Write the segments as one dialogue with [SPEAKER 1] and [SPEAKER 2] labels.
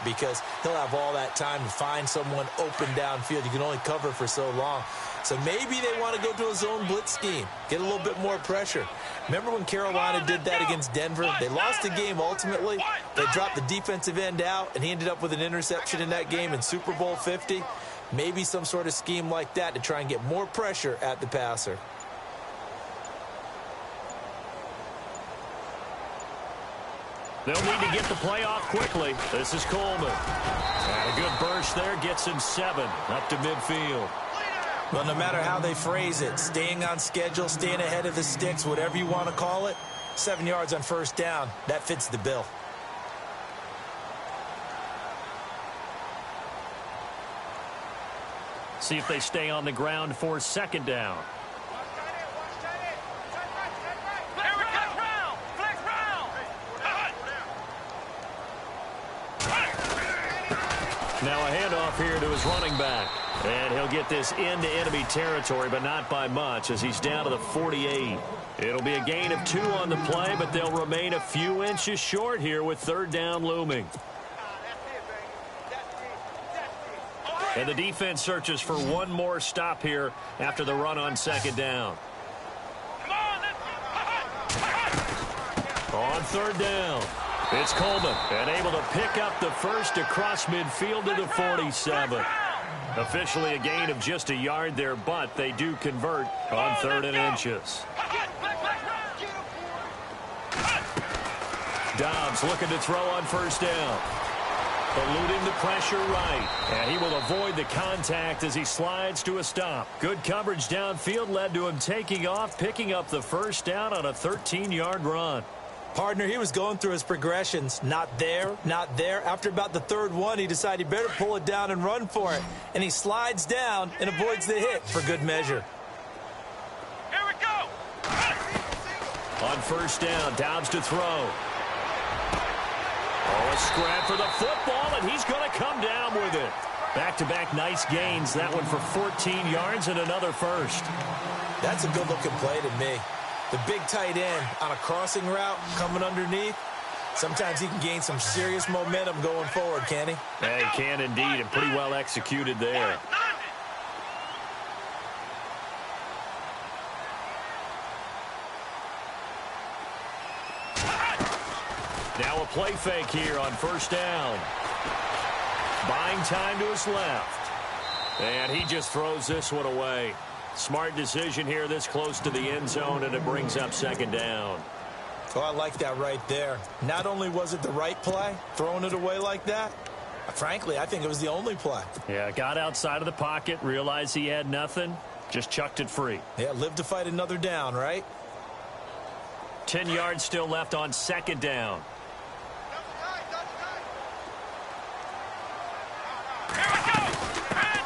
[SPEAKER 1] because he'll have all that time to find someone open downfield. You can only cover for so long. So maybe they want to go to a zone blitz scheme, get a little bit more pressure. Remember when Carolina did that against Denver? They lost the game ultimately. They dropped the defensive end out, and he ended up with an interception in that game in Super Bowl 50. Maybe some sort of scheme like that to try and get more pressure at the passer.
[SPEAKER 2] They'll need to get the play off quickly. This is Coleman. And a good burst there gets him 7 up to midfield.
[SPEAKER 1] Well, no matter how they phrase it, staying on schedule, staying ahead of the sticks, whatever you want to call it, 7 yards on first down, that fits the bill.
[SPEAKER 2] See if they stay on the ground for second down. Now a handoff here to his running back. And he'll get this into enemy territory, but not by much as he's down to the 48. It'll be a gain of 2 on the play, but they'll remain a few inches short here with third down looming. And the defense searches for one more stop here after the run on second down. On third down, it's Coleman, and able to pick up the first across midfield to the 47. Officially a gain of just a yard there, but they do convert on 3rd and inches. Dobbs looking to throw on first down. Eluding the pressure right. And he will avoid the contact as he slides to a stop. Good coverage downfield led to him taking off, picking up the first down on a 13-yard run.
[SPEAKER 1] Partner, he was going through his progressions. Not there, not there. After about the 3rd one, he decided he better pull it down and run for it. And he slides down and avoids the hit for good measure.
[SPEAKER 3] Here we go.
[SPEAKER 2] On first down, Dobbs to throw. Oh, a scrap for the football, and he's going to come down with it. Back-to-back nice gains. That one for 14 yards and another first.
[SPEAKER 1] That's a good-looking play to me. The big tight end on a crossing route coming underneath. Sometimes he can gain some serious momentum going forward, can he?
[SPEAKER 2] Yeah, he can indeed, and pretty well executed there. Now a play fake here on first down. Buying time to his left. And he just throws this one away. Smart decision here this close to the end zone, and it brings up second down.
[SPEAKER 1] Oh, I like that right there. Not only was it the right play, throwing it away like that, frankly, I think it was the only play.
[SPEAKER 2] Yeah, got outside of the pocket, realized he had nothing, just chucked it free.
[SPEAKER 1] Yeah, live to fight another down, right?
[SPEAKER 2] 10 yards still left on second down.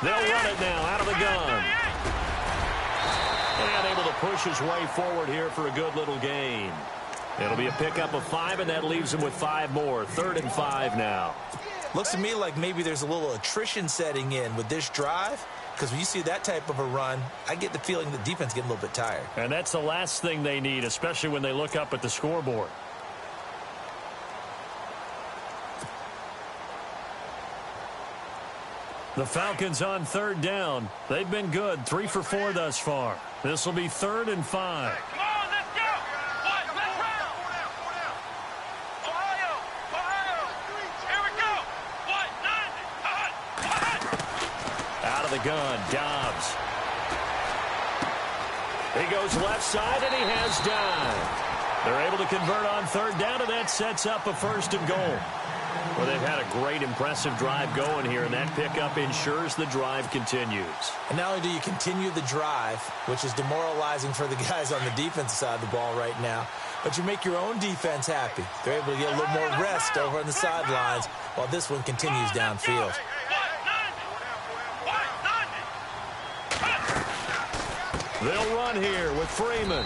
[SPEAKER 2] They'll run it now out of the gun. And able to push his way forward here for a good little gain. It'll be a pickup of 5, and that leaves him with 5 more. 3rd and 5 now.
[SPEAKER 1] Looks to me like maybe there's a little attrition setting in with this drive, because when you see that type of a run, I get the feeling the defense getting a little bit tired.
[SPEAKER 2] And that's the last thing they need, especially when they look up at the scoreboard. The Falcons on 3rd down. They've been good, 3 for 4 thus far. This will be 3rd and 5.
[SPEAKER 3] Come on, let's go. Let's round. Ohio. Here we go.
[SPEAKER 2] Out of the gun, Dobbs. He goes left side, and he has dime. They're able to convert on 3rd down, and that sets up a 1st and goal. Well, they've had a great, impressive drive going here, and that pickup ensures the drive continues.
[SPEAKER 1] And not only do you continue the drive, which is demoralizing for the guys on the defensive side of the ball right now, but you make your own defense happy. They're able to get a little more rest over on the sidelines while this one continues downfield.
[SPEAKER 2] They'll run here with Freeman,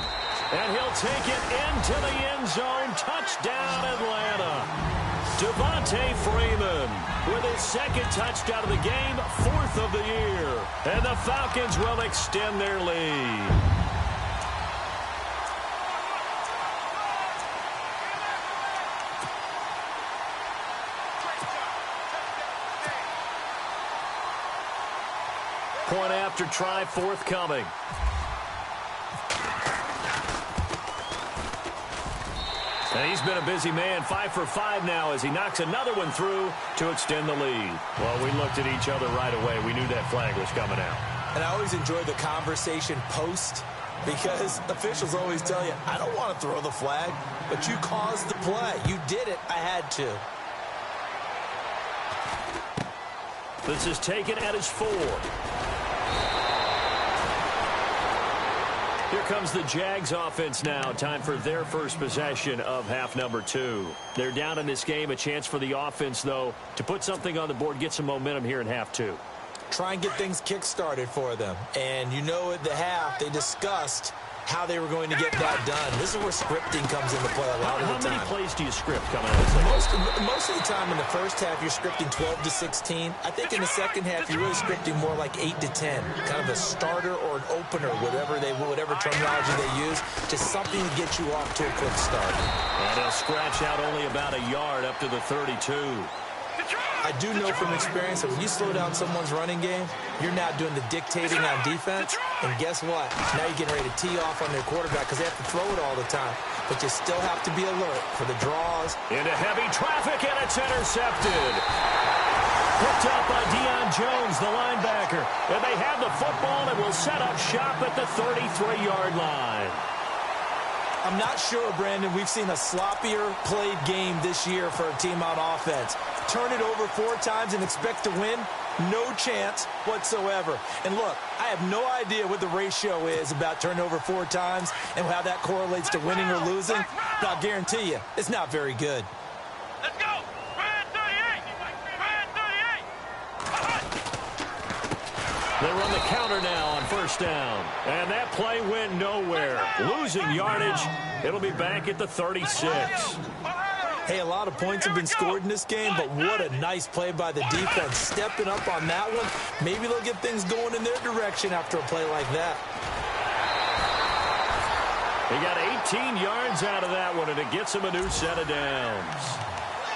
[SPEAKER 2] and he'll take it into the end zone. Touchdown, Atlanta. Devontae Freeman with his 2nd touchdown of the game, 4th of the year. And the Falcons will extend their lead. Point after try forthcoming. And he's been a busy man, 5 for 5 now as he knocks another one through to extend the lead. Well, we looked at each other right away. We knew that flag was coming out.
[SPEAKER 1] And I always enjoy the conversation post because officials always tell you, I don't want to throw the flag, but you caused the play. You did it. I had to.
[SPEAKER 2] This is taken at his 4. Here comes the Jags offense now. Time for their first possession of half number 2. They're down in this game. A chance for the offense, though, to put something on the board, get some momentum here in half 2.
[SPEAKER 1] Try and get things kick-started for them. And you know at the half, they discussed how they were going to get that done. This is where scripting comes into play a lot of the time.
[SPEAKER 2] How many plays do you script coming out of the second?
[SPEAKER 1] Most of the time in the first half, you're scripting 12 to 16. I think in the second half, you're really scripting more like 8 to 10. Kind of a starter or an opener, whatever terminology they use, just something to get you off to a quick start.
[SPEAKER 2] And he'll scratch out only about a yard up to the 32.
[SPEAKER 1] I do know from experience that when you slow down someone's running game, you're now doing the dictating on defense. And guess what? Now you're getting ready to tee off on their quarterback because they have to throw it all the time. But you still have to be alert for the draws.
[SPEAKER 2] Into heavy traffic, and it's intercepted. Picked up by Deion Jones, the linebacker. And they have the football and will set up shop at the 33-yard line.
[SPEAKER 1] I'm not sure, Brandon, we've seen a sloppier played game this year for a team on offense. Turn it over 4 times and expect to win? No chance whatsoever. And look, I have no idea what the ratio is about turning over 4 times and how that correlates to winning or losing, but I'll guarantee you, it's not very good.
[SPEAKER 3] Let's go! Brand 38! Brand 38!
[SPEAKER 2] They run the counter now on first down. And that play went nowhere. Losing yardage. It'll be back at the 36.
[SPEAKER 1] Hey, a lot of points have been scored in this game, but what a nice play by the defense. Stepping up on that one. Maybe they'll get things going in their direction after a play like that.
[SPEAKER 2] They got 18 yards out of that one, and it gets them a new set of downs.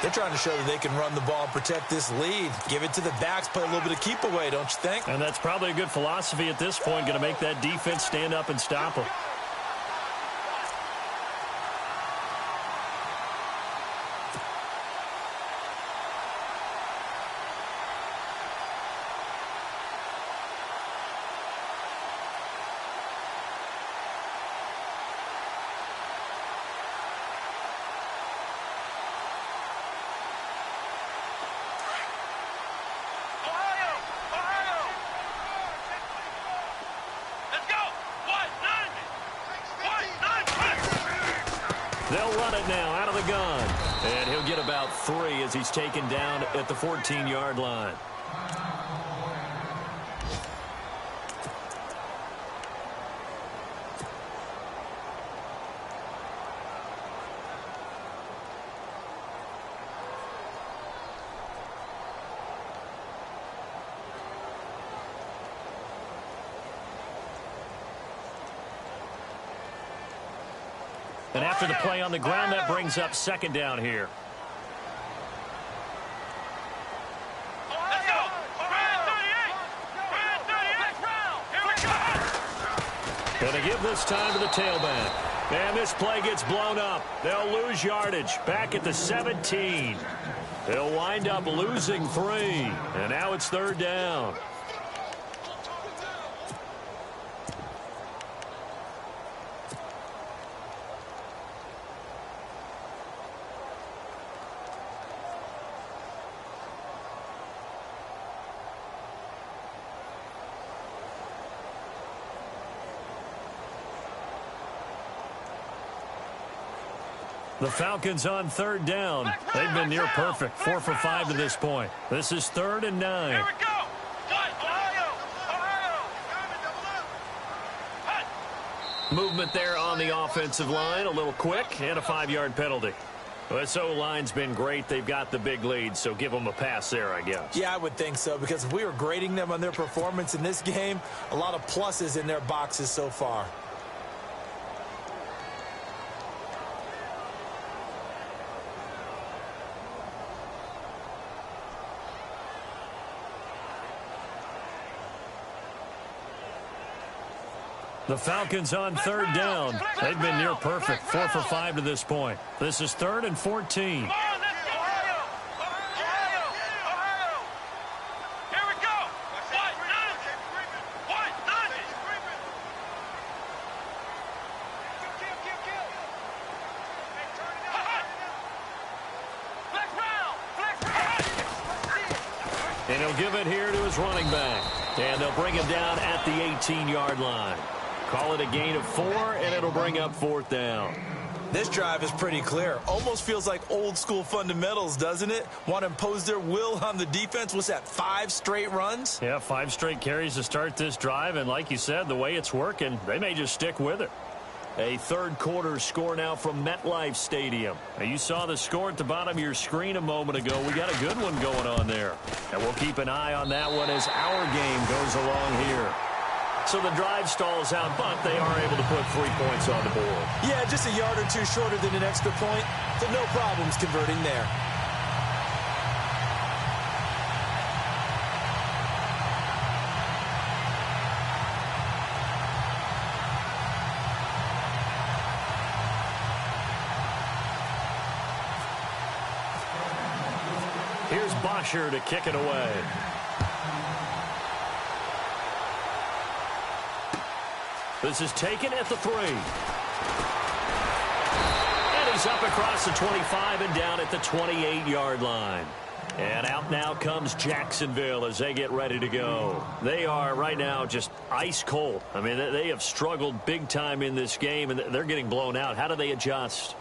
[SPEAKER 1] They're trying to show that they can run the ball and protect this lead. Give it to the backs, play a little bit of keep away, don't you think?
[SPEAKER 2] And that's probably a good philosophy at this point, going to make that defense stand up and stop them. They'll run it now out of the gun. And he'll get about 3 as he's taken down at the 14-yard line. And after the play on the ground, that brings up second down here.
[SPEAKER 3] Let's go! Brand 38! Brand 38! Here we go!
[SPEAKER 2] And they give this time to the tailback. And this play gets blown up. They'll lose yardage back at the 17. They'll wind up losing 3. And now it's third down. The Falcons on third down. They've been near perfect. 4 for 5 to this point. This is 3rd and 9.
[SPEAKER 3] Here we go!
[SPEAKER 2] Movement there on the offensive line. A little quick and a 5-yard penalty. Well, this O-line's been great. They've got the big lead, so give them a pass there, I guess.
[SPEAKER 1] Yeah, I would think so, because if we were grading them on their performance in this game, a lot of pluses in their boxes so far.
[SPEAKER 2] The Falcons on third down. They've been near perfect, 4 for 5 to this point. This is 3rd and 14.
[SPEAKER 3] Come on, let's go. Ohio. Here we go. What? Nonsense. What? Nonsense. Flex round.
[SPEAKER 2] And he'll give it here to his running back. And they'll bring him down at the 18-yard line. Call it a gain of 4, and it'll bring up 4th down.
[SPEAKER 1] This drive is pretty clear. Almost feels like old school fundamentals, doesn't it? Want to impose their will on the defense. What's that, 5 straight runs?
[SPEAKER 2] Yeah, 5 straight carries to start this drive. And like you said, the way it's working, they may just stick with it. A third quarter score now from MetLife Stadium. Now, you saw the score at the bottom of your screen a moment ago. We got a good one going on there. And we'll keep an eye on that one as our game goes along here. So the drive stalls out, but they are able to put 3 points on the board.
[SPEAKER 1] Yeah, just a yard or 2 shorter than an extra point. So no problems converting there.
[SPEAKER 2] Here's Bosher to kick it away. This is taken at the 3. And he's up across the 25 and down at the 28-yard line. And out now comes Jacksonville as they get ready to go. They are right now just ice cold. I mean, they have struggled big time in this game, and they're getting blown out. How do they adjust?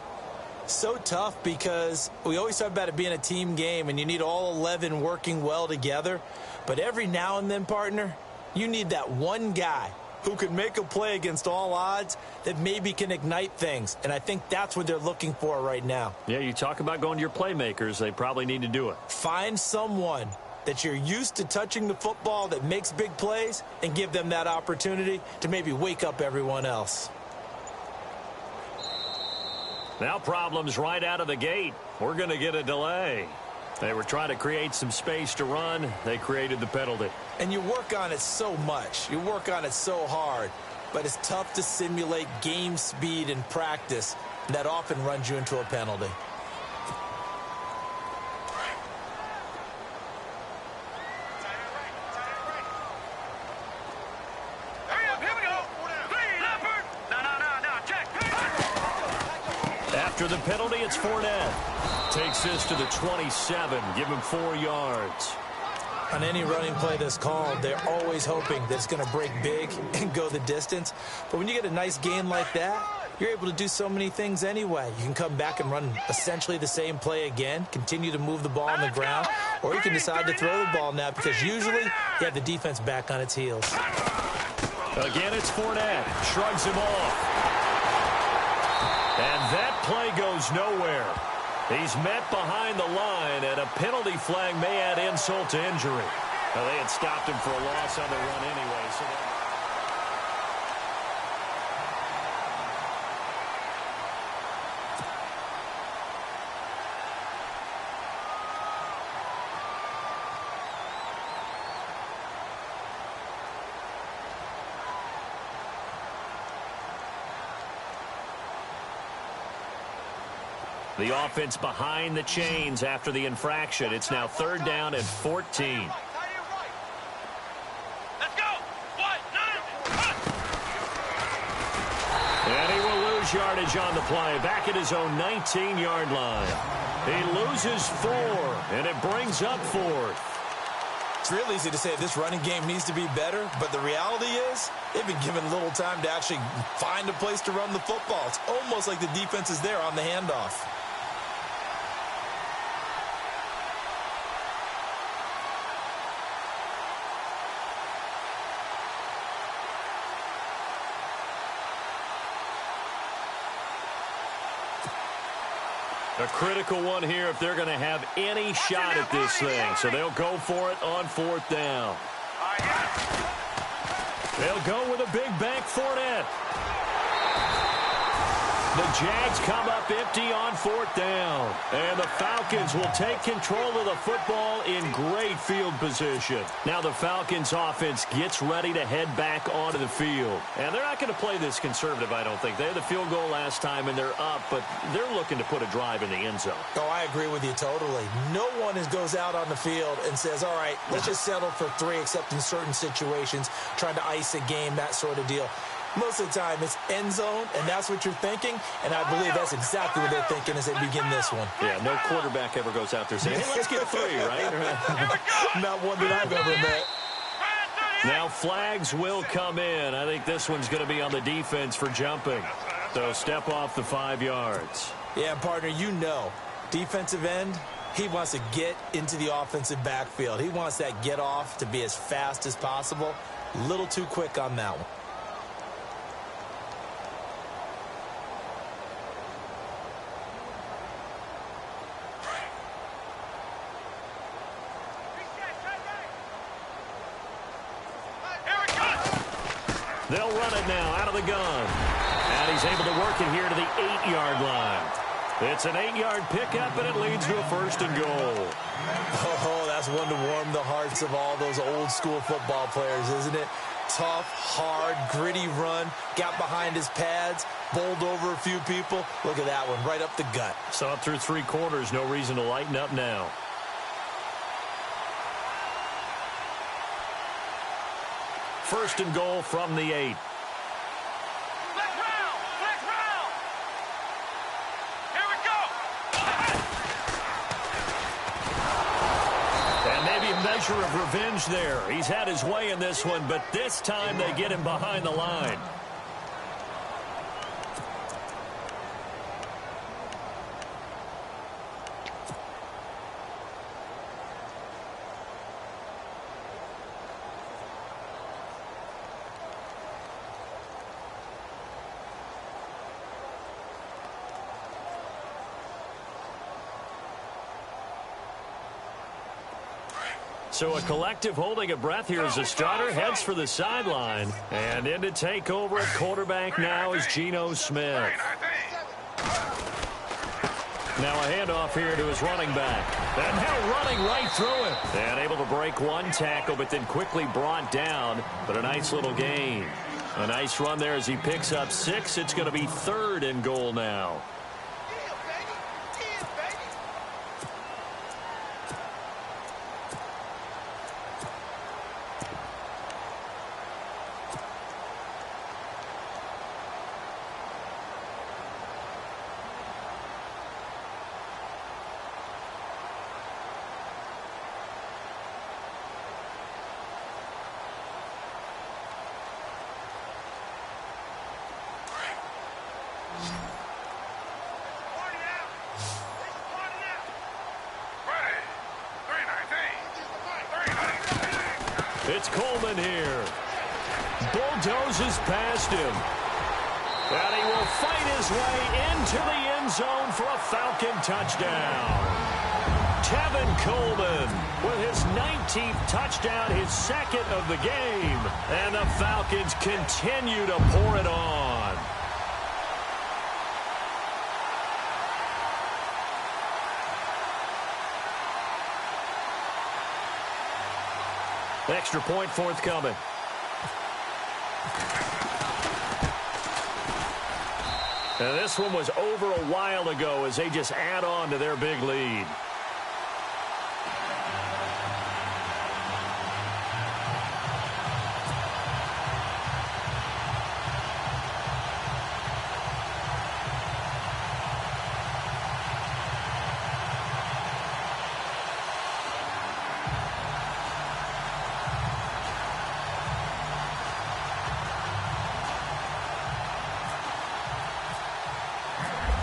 [SPEAKER 1] So tough because we always talk about it being a team game, and you need all 11 working well together. But every now and then, partner, you need that one guy who can make a play against all odds that maybe can ignite things. And I think that's what they're looking for right now.
[SPEAKER 2] Yeah, you talk about going to your playmakers. They probably need to do it.
[SPEAKER 1] Find someone that you're used to touching the football that makes big plays and give them that opportunity to maybe wake up everyone else.
[SPEAKER 2] Now problems right out of the gate. We're going to get a delay. They were trying to create some space to run. They created the penalty.
[SPEAKER 1] And you work on it so much. You work on it so hard. But it's tough to simulate game speed in practice. And that often runs you into a penalty.
[SPEAKER 3] Hurry up, here we go. Leopard. No, check.
[SPEAKER 2] After the penalty, it's Fournette. Takes this to the 27. Give him 4 yards.
[SPEAKER 1] On any running play that's called, they're always hoping that it's going to break big and go the distance. But when you get a nice gain like that, you're able to do so many things anyway. You can come back and run essentially the same play again, continue to move the ball on the ground, or you can decide to throw the ball now because usually you have the defense back on its heels.
[SPEAKER 2] Again, it's Fournette. Shrugs him off. And that play goes nowhere. He's met behind the line, and a penalty flag may add insult to injury. Well, they had stopped him for a loss on the run anyway, so the offense behind the chains after the infraction. It's now 3rd down and 14.
[SPEAKER 3] Let's go. What?
[SPEAKER 2] And he will lose yardage on the play. Back at his own 19-yard line. He loses 4, and it brings up 4th.
[SPEAKER 1] It's real easy to say this running game needs to be better, but the reality is they've been given little time to actually find a place to run the football. It's almost like the defense is there on the handoff.
[SPEAKER 2] A critical one here if they're going to have any shot at this thing. So they'll go for it on 4th down. They'll go with a big bank Fournette. The Jags come up empty on 4th down. And the Falcons will take control of the football in great field position. Now the Falcons offense gets ready to head back onto the field. And they're not going to play this conservative, I don't think. They had the field goal last time and they're up, but they're looking to put a drive in the end zone.
[SPEAKER 1] Oh, I agree with you totally. No one goes out on the field and says, all right, let's just settle for 3, except in certain situations, trying to ice a game, that sort of deal. Most of the time, it's end zone, and that's what you're thinking, and I believe that's exactly what they're thinking as they begin this one.
[SPEAKER 2] Yeah, no quarterback ever goes out there saying, hey, let's get 3, right?
[SPEAKER 1] Not one that I've ever met.
[SPEAKER 2] Now flags will come in. I think this one's going to be on the defense for jumping. So step off the 5 yards.
[SPEAKER 1] Yeah, partner, you know, defensive end, he wants to get into the offensive backfield. He wants that get off to be as fast as possible. A little too quick on that one.
[SPEAKER 2] They'll run it now out of the gun. And he's able to work it here to the 8-yard line. It's an 8-yard pickup, and it leads to a 1st and goal.
[SPEAKER 1] Oh, that's one to warm the hearts of all those old-school football players, isn't it? Tough, hard, gritty run. Got behind his pads, bowled over a few people. Look at that one, right up the gut.
[SPEAKER 2] Saw it through 3 quarters. No reason to lighten up now. First and goal from the 8.
[SPEAKER 3] Flex round! Flex round! Here we go!
[SPEAKER 2] And maybe a measure of revenge there. He's had his way in this one, but this time they get him behind the line. So a collective holding a breath here as the starter heads for the sideline. And in to take over at quarterback now is Geno Smith. Now a handoff here to his running back. And now running right through him. And able to break 1 tackle, but then quickly brought down. But a nice little gain. A nice run there as he picks up 6. It's going to be 3rd and goal now. It's Coleman here. Bulldozes past him. And he will fight his way into the end zone for a Falcon touchdown. Tevin Coleman with his 19th touchdown, his 2nd of the game. And the Falcons continue to pour it on. Extra point forthcoming. And this one was over a while ago as they just add on to their big lead.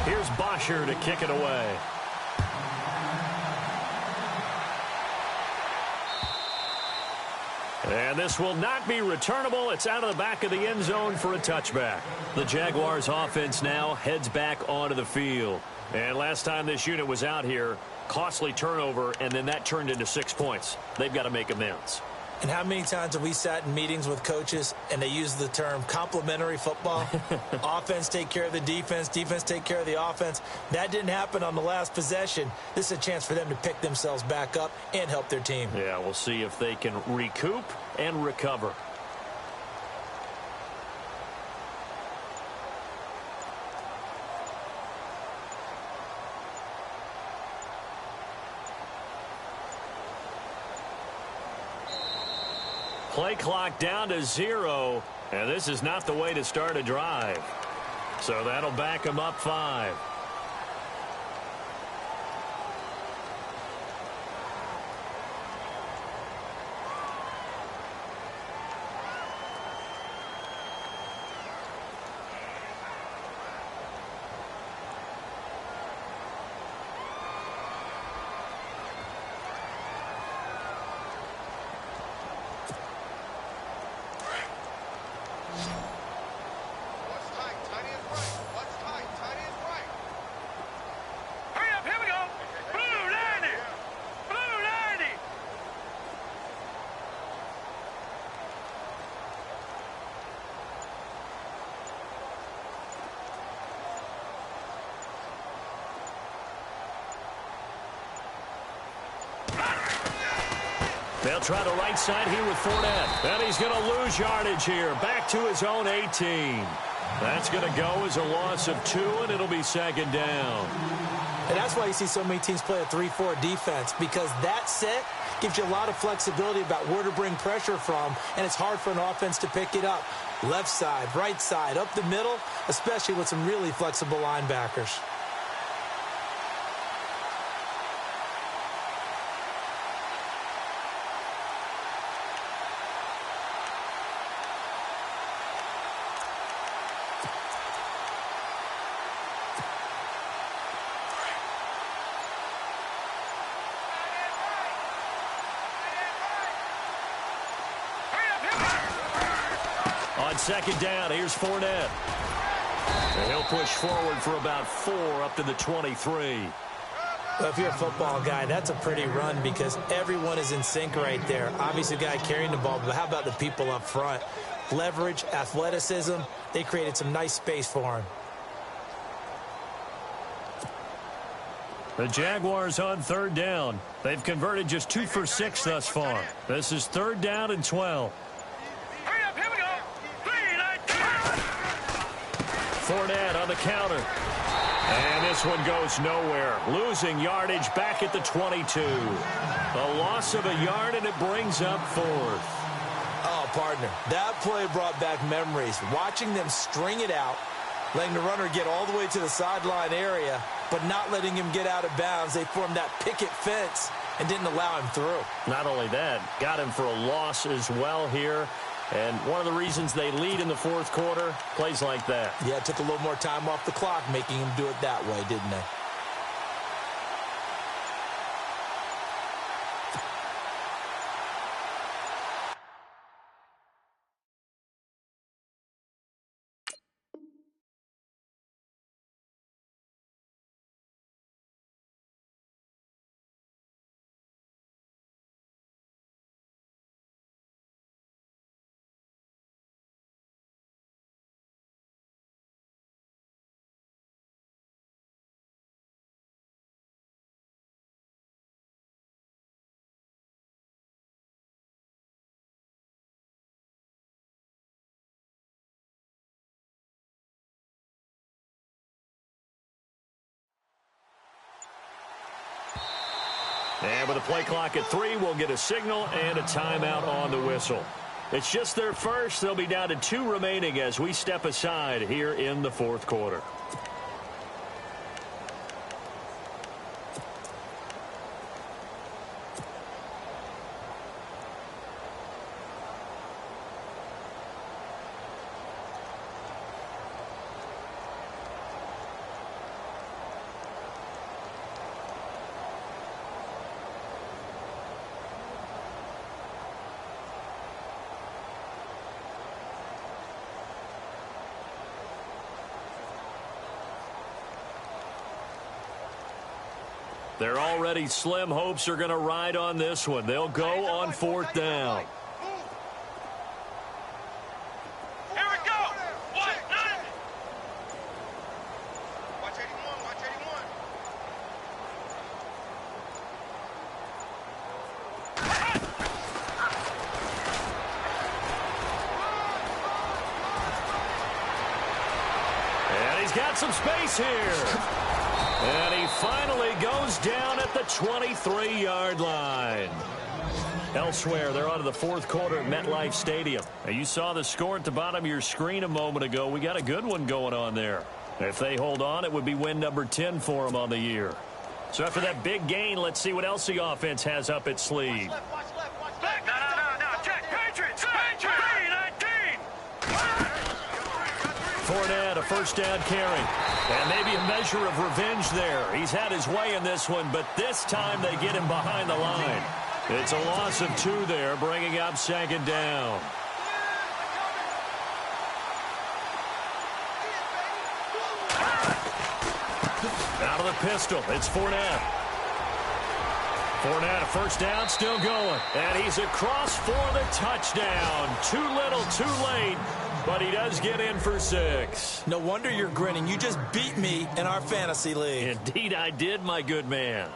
[SPEAKER 2] Here's Bosher to kick it away. And this will not be returnable. It's out of the back of the end zone for a touchback. The Jaguars offense now heads back onto the field. And last time this unit was out here, costly turnover, and then that turned into 6 points. They've got to make amends.
[SPEAKER 1] And how many times have we sat in meetings with coaches and they use the term complementary football? Offense take care of the defense, defense take care of the offense. That didn't happen on the last possession. This is a chance for them to pick themselves back up and help their team.
[SPEAKER 2] Yeah, we'll see if they can recoup and recover. Play clock down to 0, and this is not the way to start a drive. So that'll back them up 5. They'll try the right side here with Fournette. And he's going to lose yardage here. Back to his own 18. That's going to go as a loss of 2, and it'll be second down.
[SPEAKER 1] And that's why you see so many teams play a 3-4 defense, because that set gives you a lot of flexibility about where to bring pressure from, and it's hard for an offense to pick it up. Left side, right side, up the middle, especially with some really flexible linebackers.
[SPEAKER 2] On second down, here's Fournette. And he'll push forward for about 4 up to the 23.
[SPEAKER 1] Well, if you're a football guy, that's a pretty run because everyone is in sync right there. Obviously, the guy carrying the ball, but how about the people up front? Leverage, athleticism, they created some nice space for him.
[SPEAKER 2] The Jaguars on third down. They've converted just 2 for 6 thus far. This is third down and 12.
[SPEAKER 3] Hurry up, here we go. 3, 9, 2.
[SPEAKER 2] Fournette on the counter. And this one goes nowhere. Losing yardage back at the 22. A loss of a yard, and it brings up 4th.
[SPEAKER 1] Oh, partner, that play brought back memories. Watching them string it out, letting the runner get all the way to the sideline area, but not letting him get out of bounds. They formed that picket fence and didn't allow him through.
[SPEAKER 2] Not only that, got him for a loss as well here. And one of the reasons they lead in the fourth quarter, plays like that.
[SPEAKER 1] Yeah, it took a little more time off the clock, making him do it that way, didn't they?
[SPEAKER 2] And with a play clock at 3, we'll get a signal and a timeout on the whistle. It's just their first. They'll be down to 2 remaining as we step aside here in the fourth quarter. Their already slim hopes are going to ride on this one. They'll go on 4th down. some space here. And he finally goes down at the 23-yard line. Elsewhere, they're on to the fourth quarter at MetLife Stadium. Now, you saw the score at the bottom of your screen a moment ago. We got a good one going on there. If they hold on, it would be win number 10 for them on the year. So after that big gain, let's see what else the offense has up its sleeve.
[SPEAKER 3] No. Check. Patriots. 3-19.
[SPEAKER 2] Fournette, a first down carry. And maybe a measure of revenge there. He's had his way in this one, but this time they get him behind the line. It's a loss of 2 there, bringing up second down. Out of the pistol, it's Fournette. Fournette, a first down, still going. And he's across for the touchdown. Too little, too late. But he does get in for 6.
[SPEAKER 1] No wonder you're grinning. You just beat me in our fantasy league.
[SPEAKER 2] Indeed I did, my good man.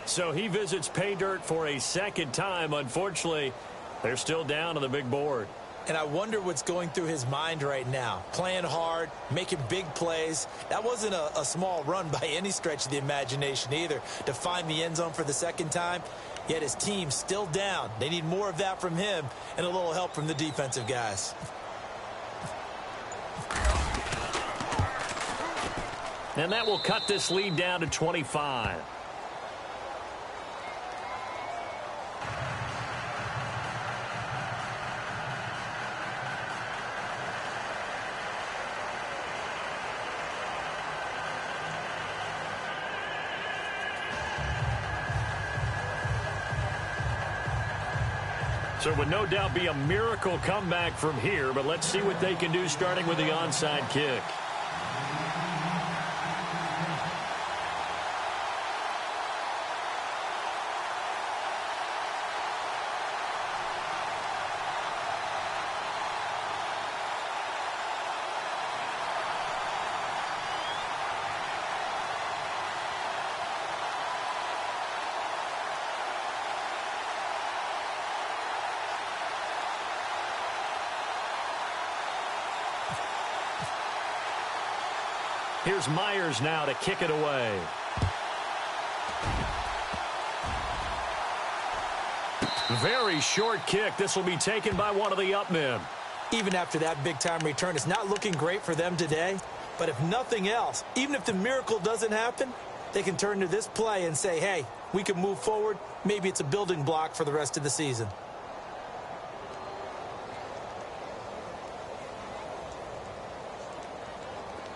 [SPEAKER 2] So he visits pay dirt for a second time. Unfortunately, they're still down on the big board.
[SPEAKER 1] And I wonder what's going through his mind right now. Playing hard, making big plays. That wasn't a small run by any stretch of the imagination either to find the end zone for the second time. Yet his team's still down. They need more of that from him and a little help from the defensive guys.
[SPEAKER 2] And that will cut this lead down to 25. So it would no doubt be a miracle comeback from here, but let's see what they can do starting with the onside kick. Here's Myers now to kick it away. Very short kick. This will be taken by one of the up men.
[SPEAKER 1] Even after that big-time return, it's not looking great for them today. But if nothing else, even if the miracle doesn't happen, they can turn to this play and say, hey, we can move forward. Maybe it's a building block for the rest of the season.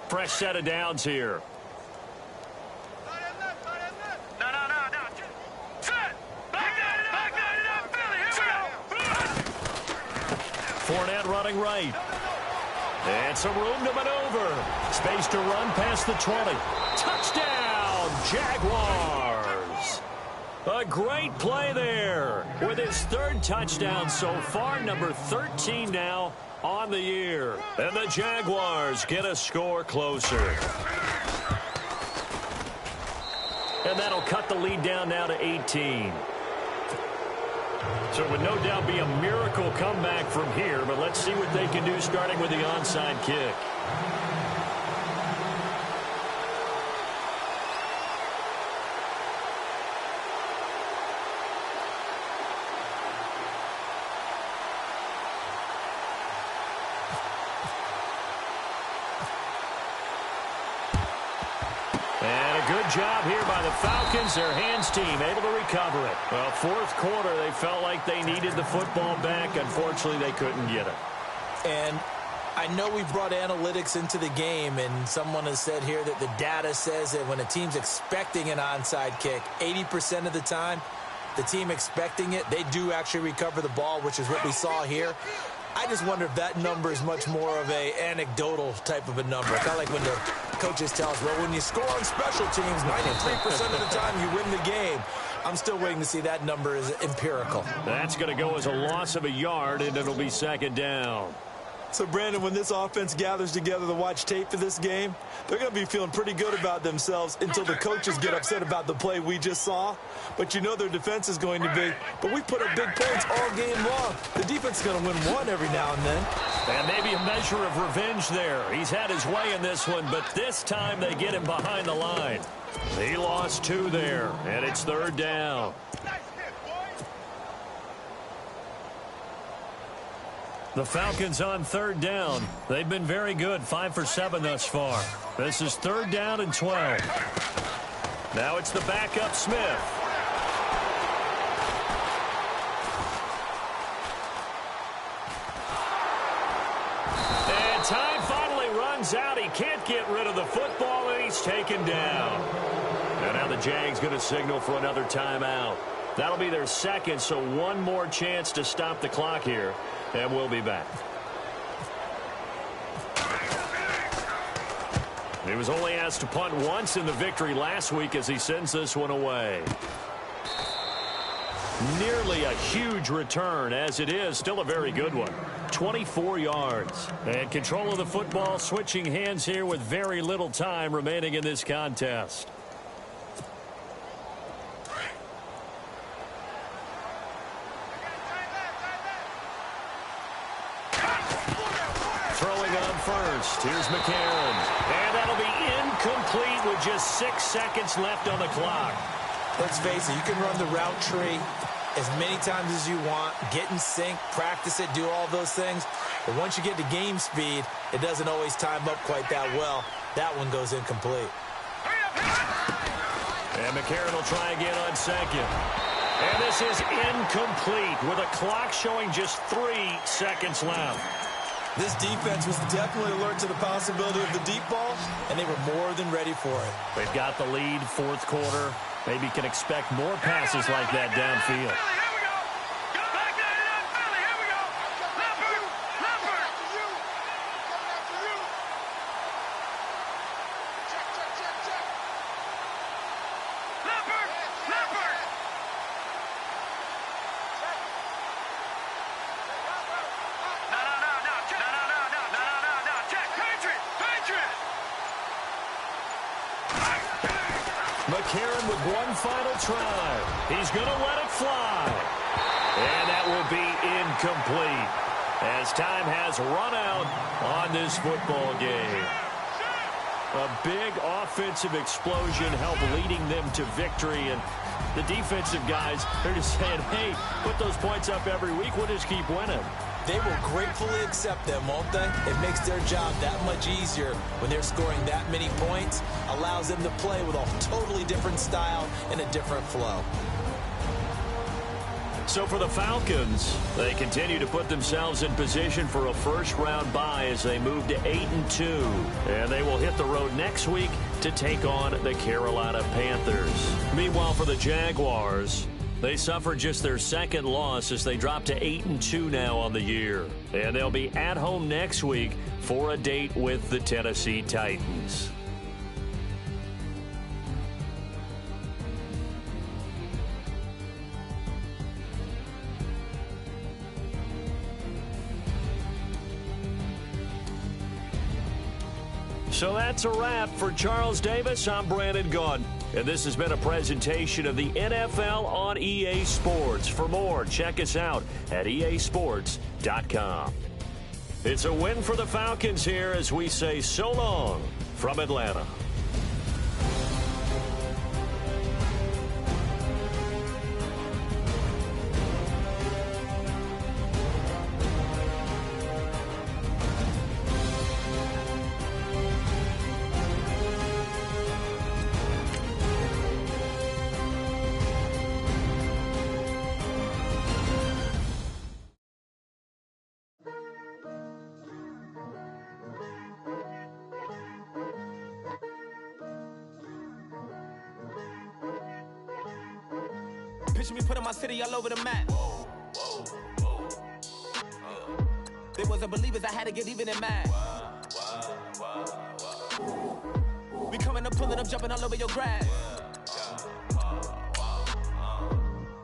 [SPEAKER 2] Fresh set of downs here.
[SPEAKER 3] No. Set. Back down, Philly. Here we go.
[SPEAKER 2] Fournette running right. And some room to maneuver. Space to run past the 20. Touchdown, Jaguars. A great play there. With his 3rd touchdown so far, number 13 now on the year. And the Jaguars get a score closer. And that'll cut the lead down now to 18. So it would no doubt be a miracle comeback from here, but let's see what they can do starting with the onside kick. Good job here by the Falcons, their hands team, able to recover it. Well, fourth quarter, they felt like they needed the football back. Unfortunately, they couldn't get it.
[SPEAKER 1] And I know we brought analytics into the game, and someone has said here that the data says that when a team's expecting an onside kick, 80% of the time, the team expecting it, they do actually recover the ball, which is what we saw here. I just wonder if that number is much more of a anecdotal type of a number. Kind of like when the coaches tell us, well, when you score on special teams, 93% of the time you win the game. I'm still waiting to see that number is empirical.
[SPEAKER 2] That's going to go as a loss of a yard, and it'll be second down.
[SPEAKER 1] So, Brandon, when this offense gathers together to watch tape for this game, they're going to be feeling pretty good about themselves until the coaches get upset about the play we just saw. But you know their defense is going to be, but we put up big points all game long. The defense is going to win one every now and then.
[SPEAKER 2] And maybe a measure of revenge there. He's had his way in this one, but this time they get him behind the line. He lost 2 there, and it's 3rd down. The Falcons on 3rd down. They've been very good, 5 for 7 thus far. This is 3rd down and 12. Now it's the backup Smith. And time finally runs out. He can't get rid of the football, and he's taken down. And now the Jags going to signal for another timeout. That'll be their second, so one more chance to stop the clock here. And we'll be back. He was only asked to punt once in the victory last week as he sends this one away. Nearly a huge return, as it is still a very good one. 24 yards. And control of the football switching hands here with very little time remaining in this contest. Throwing on first. Here's McCarron. And that'll be incomplete with just 6 seconds left on the clock.
[SPEAKER 1] Let's face it, you can run the route tree as many times as you want, get in sync, practice it, do all those things. But once you get to game speed, it doesn't always time up quite that well. That one goes incomplete.
[SPEAKER 2] And McCarron will try again on second. And this is incomplete with a clock showing just 3 seconds left.
[SPEAKER 1] This defense was definitely alert to the possibility of the deep ball, and they were more than ready for it.
[SPEAKER 2] They've got the lead, 4th quarter. Maybe can expect more passes like that downfield. McCarron with one final try. He's going to let it fly. And that will be incomplete as time has run out on this football game. A big offensive explosion helped leading them to victory. And the defensive guys, they're just saying, hey, put those points up every week. We'll just keep winning.
[SPEAKER 1] They will gratefully accept them, won't they? It makes their job that much easier when they're scoring that many points. Allows them to play with a totally different style and a different flow.
[SPEAKER 2] So for the Falcons, they continue to put themselves in position for a first-round bye as they move to 8-2. And they will hit the road next week to take on the Carolina Panthers. Meanwhile, for the Jaguars, they suffered just their second loss as they drop to 8-2 now on the year. And they'll be at home next week for a date with the Tennessee Titans. So that's a wrap. For Charles Davis, I'm Brandon Gaudin. And this has been a presentation of the NFL on EA Sports. For more, check us out at easports.com. It's a win for the Falcons here as we say so long from Atlanta.
[SPEAKER 4] Picture me putting my city all over the map. They wasn't believers, I had to get even in mad. We coming up, pulling up, jumping all over your grass.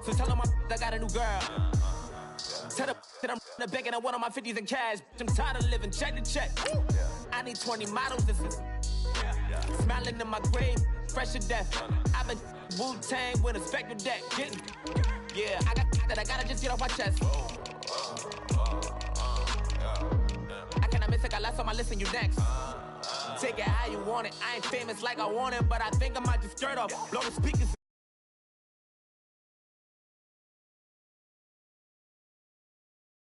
[SPEAKER 4] So tell them I got a new girl. Set up that I'm the bank and I want on my 50s in cash. I'm tired of living check to check. I need 20 models. This is smiling in my grave, fresh to death. I've been Wu-Tang with a spectral deck. Yeah, I gotta just get off my chest. I cannot miss it, got last on my list and you next. Take it how you want it. I ain't famous like I want it, but I think I might just skirt off. Blow the speakers.